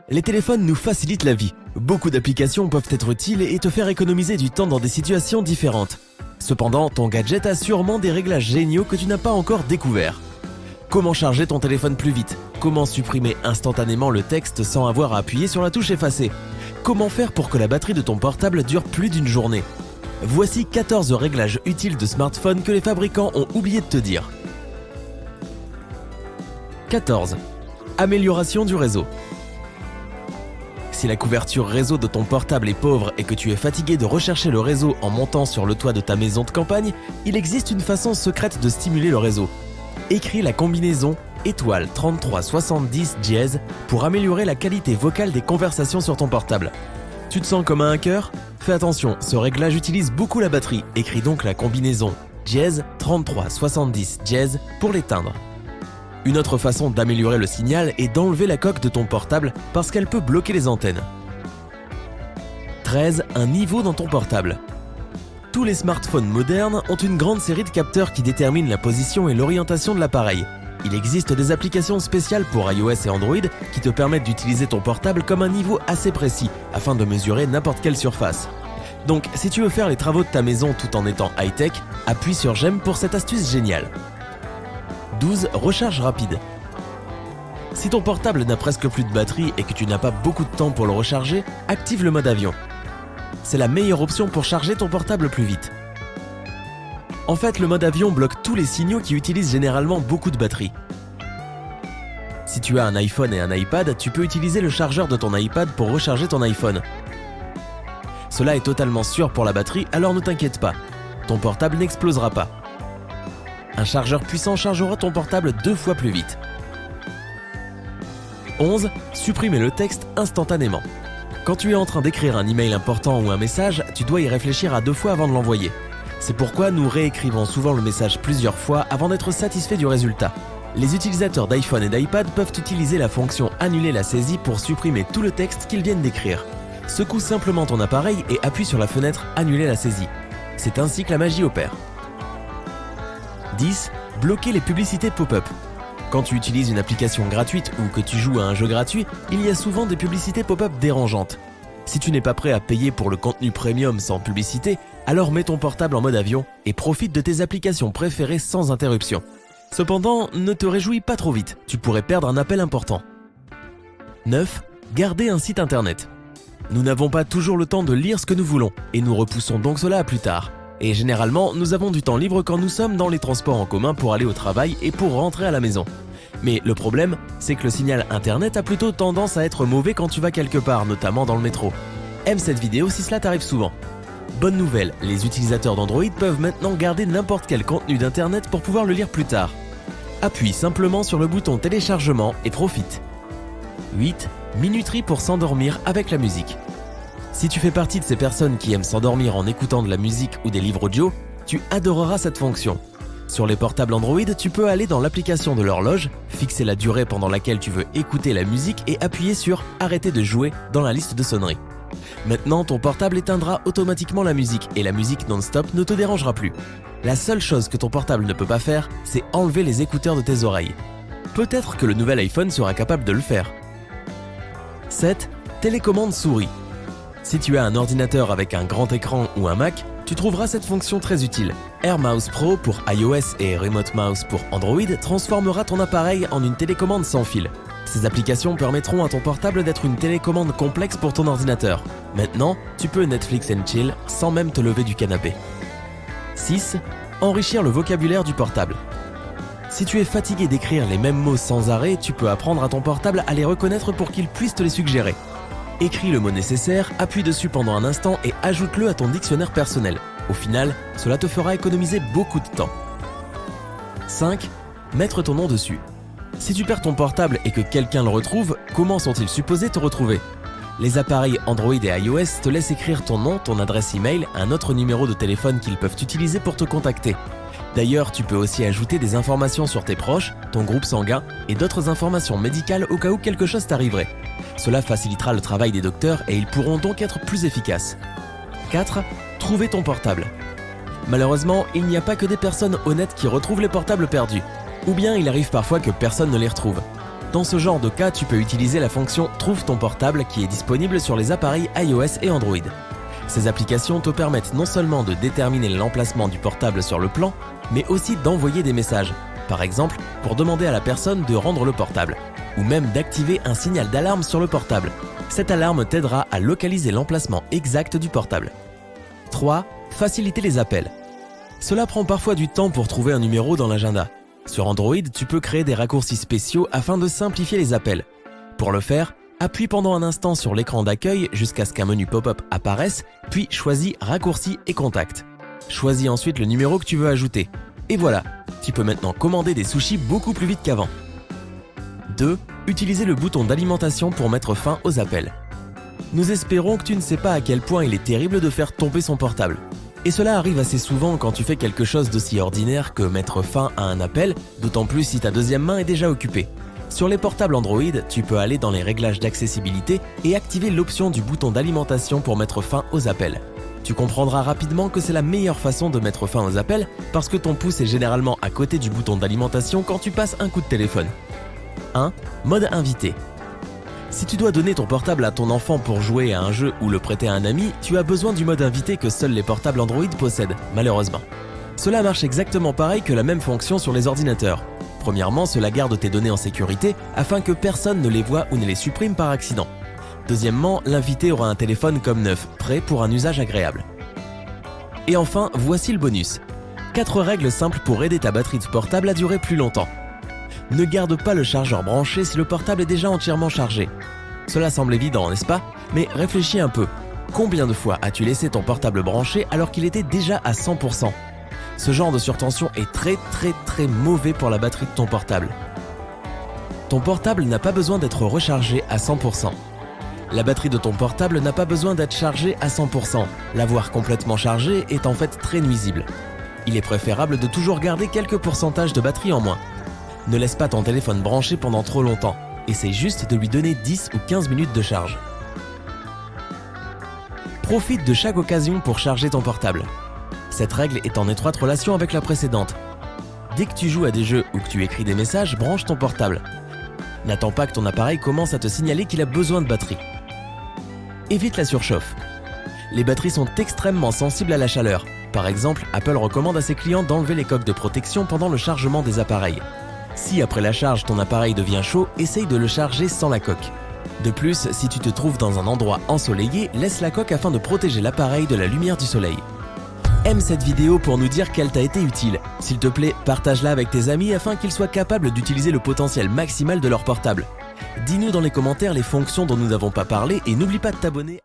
Les téléphones nous facilitent la vie. Beaucoup d'applications peuvent être utiles et te faire économiser du temps dans des situations différentes. Cependant, ton gadget a sûrement des réglages géniaux que tu n'as pas encore découverts. Comment charger ton téléphone plus vite? Comment supprimer instantanément le texte sans avoir à appuyer sur la touche effacer? Comment faire pour que la batterie de ton portable dure plus d'une journée? Voici 14 réglages utiles de smartphone que les fabricants ont oublié de te dire. 14. Amélioration du réseau. Si la couverture réseau de ton portable est pauvre et que tu es fatigué de rechercher le réseau en montant sur le toit de ta maison de campagne, il existe une façon secrète de stimuler le réseau. Écris la combinaison étoile 3370 dièse pour améliorer la qualité vocale des conversations sur ton portable. Tu te sens comme un hacker? Fais attention, ce réglage utilise beaucoup la batterie. Écris donc la combinaison dièse 3370 dièse pour l'éteindre. Une autre façon d'améliorer le signal est d'enlever la coque de ton portable parce qu'elle peut bloquer les antennes. 13. Un niveau dans ton portable. Tous les smartphones modernes ont une grande série de capteurs qui déterminent la position et l'orientation de l'appareil. Il existe des applications spéciales pour iOS et Android qui te permettent d'utiliser ton portable comme un niveau assez précis afin de mesurer n'importe quelle surface. Donc, si tu veux faire les travaux de ta maison tout en étant high-tech, appuie sur j'aime pour cette astuce géniale. 12. Recharge rapide. Si ton portable n'a presque plus de batterie et que tu n'as pas beaucoup de temps pour le recharger, active le mode avion. C'est la meilleure option pour charger ton portable plus vite. En fait, le mode avion bloque tous les signaux qui utilisent généralement beaucoup de batterie. Si tu as un iPhone et un iPad, tu peux utiliser le chargeur de ton iPad pour recharger ton iPhone. Cela est totalement sûr pour la batterie, alors ne t'inquiète pas. Ton portable n'explosera pas. Un chargeur puissant chargera ton portable 2 fois plus vite. 11. Supprimer le texte instantanément. Quand tu es en train d'écrire un email important ou un message, tu dois y réfléchir à 2 fois avant de l'envoyer. C'est pourquoi nous réécrivons souvent le message plusieurs fois avant d'être satisfait du résultat. Les utilisateurs d'iPhone et d'iPad peuvent utiliser la fonction « Annuler la saisie » pour supprimer tout le texte qu'ils viennent d'écrire. Secoue simplement ton appareil et appuie sur la fenêtre « Annuler la saisie ». C'est ainsi que la magie opère. 10. Bloquer les publicités pop-up. Quand tu utilises une application gratuite ou que tu joues à un jeu gratuit, il y a souvent des publicités pop-up dérangeantes. Si tu n'es pas prêt à payer pour le contenu premium sans publicité, alors mets ton portable en mode avion et profite de tes applications préférées sans interruption. Cependant, ne te réjouis pas trop vite, tu pourrais perdre un appel important. 9. Garder un site internet. Nous n'avons pas toujours le temps de lire ce que nous voulons et nous repoussons donc cela à plus tard. Et généralement, nous avons du temps libre quand nous sommes dans les transports en commun pour aller au travail et pour rentrer à la maison. Mais le problème, c'est que le signal internet a plutôt tendance à être mauvais quand tu vas quelque part, notamment dans le métro. Aime cette vidéo si cela t'arrive souvent. Bonne nouvelle, les utilisateurs d'Android peuvent maintenant garder n'importe quel contenu d'internet pour pouvoir le lire plus tard. Appuie simplement sur le bouton téléchargement et profite. 8. Minuterie pour s'endormir avec la musique. Si tu fais partie de ces personnes qui aiment s'endormir en écoutant de la musique ou des livres audio, tu adoreras cette fonction. Sur les portables Android, tu peux aller dans l'application de l'horloge, fixer la durée pendant laquelle tu veux écouter la musique et appuyer sur « Arrêter de jouer » dans la liste de sonneries. Maintenant, ton portable éteindra automatiquement la musique et la musique non-stop ne te dérangera plus. La seule chose que ton portable ne peut pas faire, c'est enlever les écouteurs de tes oreilles. Peut-être que le nouvel iPhone sera capable de le faire. 7. Télécommande souris. Si tu as un ordinateur avec un grand écran ou un Mac, tu trouveras cette fonction très utile. AirMouse Pro pour iOS et Remote Mouse pour Android transformera ton appareil en une télécommande sans fil. Ces applications permettront à ton portable d'être une télécommande complexe pour ton ordinateur. Maintenant, tu peux Netflix and chill sans même te lever du canapé. 6. Enrichir le vocabulaire du portable. Si tu es fatigué d'écrire les mêmes mots sans arrêt, tu peux apprendre à ton portable à les reconnaître pour qu'il puisse te les suggérer. Écris le mot nécessaire, appuie dessus pendant un instant et ajoute-le à ton dictionnaire personnel. Au final, cela te fera économiser beaucoup de temps. 5. Mettre ton nom dessus. Si tu perds ton portable et que quelqu'un le retrouve, comment sont-ils supposés te retrouver? Les appareils Android et iOS te laissent écrire ton nom, ton adresse email, un autre numéro de téléphone qu'ils peuvent utiliser pour te contacter. D'ailleurs, tu peux aussi ajouter des informations sur tes proches, ton groupe sanguin et d'autres informations médicales au cas où quelque chose t'arriverait. Cela facilitera le travail des docteurs et ils pourront donc être plus efficaces. 4. Trouver ton portable. Malheureusement, il n'y a pas que des personnes honnêtes qui retrouvent les portables perdus. Ou bien il arrive parfois que personne ne les retrouve. Dans ce genre de cas, tu peux utiliser la fonction « Trouve ton portable » qui est disponible sur les appareils iOS et Android. Ces applications te permettent non seulement de déterminer l'emplacement du portable sur le plan, mais aussi d'envoyer des messages, par exemple pour demander à la personne de rendre le portable, ou même d'activer un signal d'alarme sur le portable. Cette alarme t'aidera à localiser l'emplacement exact du portable. 3. Faciliter les appels. Cela prend parfois du temps pour trouver un numéro dans l'agenda. Sur Android, tu peux créer des raccourcis spéciaux afin de simplifier les appels. Pour le faire, appuie pendant un instant sur l'écran d'accueil jusqu'à ce qu'un menu pop-up apparaisse, puis choisis Raccourcis et Contacts. Choisis ensuite le numéro que tu veux ajouter. Et voilà, tu peux maintenant commander des sushis beaucoup plus vite qu'avant. 2. Utiliser le bouton d'alimentation pour mettre fin aux appels. Nous espérons que tu ne sais pas à quel point il est terrible de faire tomber son portable. Et cela arrive assez souvent quand tu fais quelque chose d'aussi ordinaire que mettre fin à un appel, d'autant plus si ta deuxième main est déjà occupée. Sur les portables Android, tu peux aller dans les réglages d'accessibilité et activer l'option du bouton d'alimentation pour mettre fin aux appels. Tu comprendras rapidement que c'est la meilleure façon de mettre fin aux appels parce que ton pouce est généralement à côté du bouton d'alimentation quand tu passes un coup de téléphone. 1. Mode invité. Si tu dois donner ton portable à ton enfant pour jouer à un jeu ou le prêter à un ami, tu as besoin du mode invité que seuls les portables Android possèdent, malheureusement. Cela marche exactement pareil que la même fonction sur les ordinateurs. Premièrement, cela garde tes données en sécurité afin que personne ne les voit ou ne les supprime par accident. Deuxièmement, l'invité aura un téléphone comme neuf, prêt pour un usage agréable. Et enfin, voici le bonus. 4 règles simples pour aider ta batterie de portable à durer plus longtemps. Ne garde pas le chargeur branché si le portable est déjà entièrement chargé. Cela semble évident, n'est-ce pas? Mais réfléchis un peu. Combien de fois as-tu laissé ton portable branché alors qu'il était déjà à 100%? Ce genre de surtension est très mauvais pour la batterie de ton portable. Ton portable n'a pas besoin d'être rechargé à 100%. La batterie de ton portable n'a pas besoin d'être chargée à 100%. L'avoir complètement chargée est en fait très nuisible. Il est préférable de toujours garder quelques pourcentages de batterie en moins. Ne laisse pas ton téléphone branché pendant trop longtemps. Essaye juste de lui donner 10 ou 15 minutes de charge. Profite de chaque occasion pour charger ton portable. Cette règle est en étroite relation avec la précédente. Dès que tu joues à des jeux ou que tu écris des messages, branche ton portable. N'attends pas que ton appareil commence à te signaler qu'il a besoin de batterie. Évite la surchauffe. Les batteries sont extrêmement sensibles à la chaleur. Par exemple, Apple recommande à ses clients d'enlever les coques de protection pendant le chargement des appareils. Si après la charge ton appareil devient chaud, essaye de le charger sans la coque. De plus, si tu te trouves dans un endroit ensoleillé, laisse la coque afin de protéger l'appareil de la lumière du soleil. Aime cette vidéo pour nous dire qu'elle t'a été utile. S'il te plaît, partage-la avec tes amis afin qu'ils soient capables d'utiliser le potentiel maximal de leur portable. Dis-nous dans les commentaires les fonctions dont nous n'avons pas parlé et n'oublie pas de t'abonner.